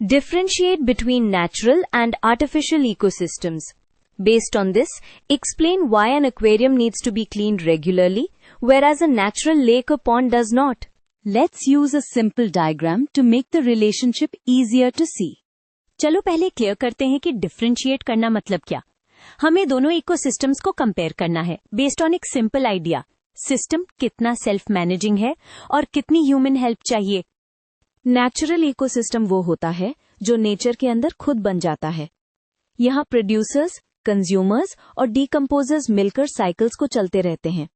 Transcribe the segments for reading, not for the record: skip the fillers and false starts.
Differentiate between natural and artificial ecosystems. Based on this, explain why an aquarium needs to be cleaned regularly, whereas a natural lake or pond does not. Let's use a simple diagram to make the relationship easier to see. चलो पहले clear करते हैं कि differentiate करना मतलब क्या। हमें दोनों इकोसिस्टम्स को कंपेयर करना है बेस्ड ऑन एक सिंपल आइडिया। सिस्टम कितना सेल्फ मैनेजिंग है और कितनी ह्यूमन हेल्प चाहिए। नेचुरल इकोसिस्टम वो होता है जो नेचर के अंदर खुद बन जाता है। यहाँ प्रोड्यूसर्स, कंज्यूमर्स और डीकम्पोजर्स मिलकर साइकिल्स को चलते रहते हैं,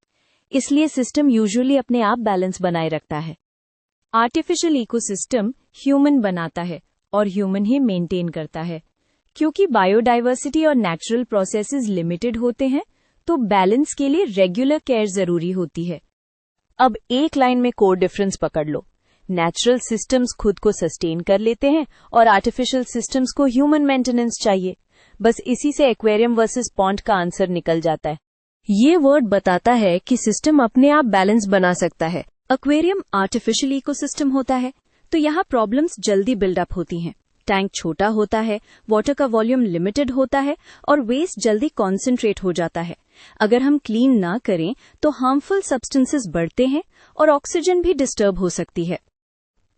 इसलिए सिस्टम यूजुअली अपने आप बैलेंस बनाए रखता है। आर्टिफिशियल इकोसिस्टम ह्यूमन बनाता है और ह्यूमन ही मेंटेन करता है। क्योंकि बायोडाइवर्सिटी और नेचुरल प्रोसेसेस लिमिटेड होते हैं, तो बैलेंस के लिए रेगुलर केयर जरूरी होती है। अब एक लाइन में कोर डिफरेंस पकड़ लो। नेचुरल सिस्टम्स खुद को सस्टेन कर लेते हैं और आर्टिफिशियल सिस्टम्स को ह्यूमन मेंटेनेंस चाहिए। बस इसी से एक्वेरियम वर्सेस पॉन्ड का आंसर निकल जाता है। ये वर्ड बताता है कि सिस्टम अपने आप बैलेंस बना सकता है। एक्वेरियम आर्टिफिशियल इकोसिस्टम होता है, तो यहाँ प्रॉब्लम्स जल्दी बिल्डअप होती हैं। टैंक छोटा होता है, वाटर का वॉल्यूम लिमिटेड होता है और वेस्ट जल्दी कॉन्सेंट्रेट हो जाता है। अगर हम क्लीन ना करें तो हार्मफुल सब्सटेंसेस बढ़ते हैं और ऑक्सीजन भी डिस्टर्ब हो सकती है।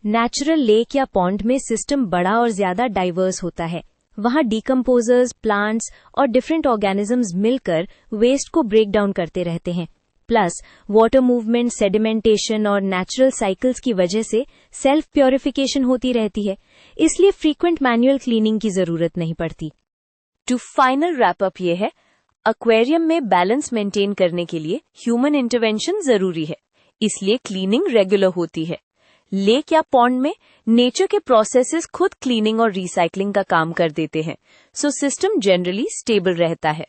नेचुरल लेक या पॉन्ड में सिस्टम बड़ा और ज्यादा डाइवर्स होता है। वहाँ डीकम्पोजर्स, प्लांट्स और डिफरेंट ऑर्गेनिजम्स मिलकर वेस्ट को ब्रेक डाउन करते रहते हैं। प्लस वाटर मूवमेंट, सेडिमेंटेशन और नेचुरल साइकिल्स की वजह से सेल्फ प्योरिफिकेशन होती रहती है, इसलिए फ्रीक्वेंट मैनुअल क्लीनिंग की जरूरत नहीं पड़ती। टू फाइनल रैप अप ये है, एक्वेरियम में बैलेंस मेंटेन करने के लिए ह्यूमन इंटरवेंशन जरूरी है, इसलिए क्लीनिंग रेगुलर होती है। लेक या पॉन्ड में नेचर के प्रोसेसेस खुद क्लीनिंग और रिसाइकलिंग का काम कर देते हैं, सो सिस्टम जनरली स्टेबल रहता है।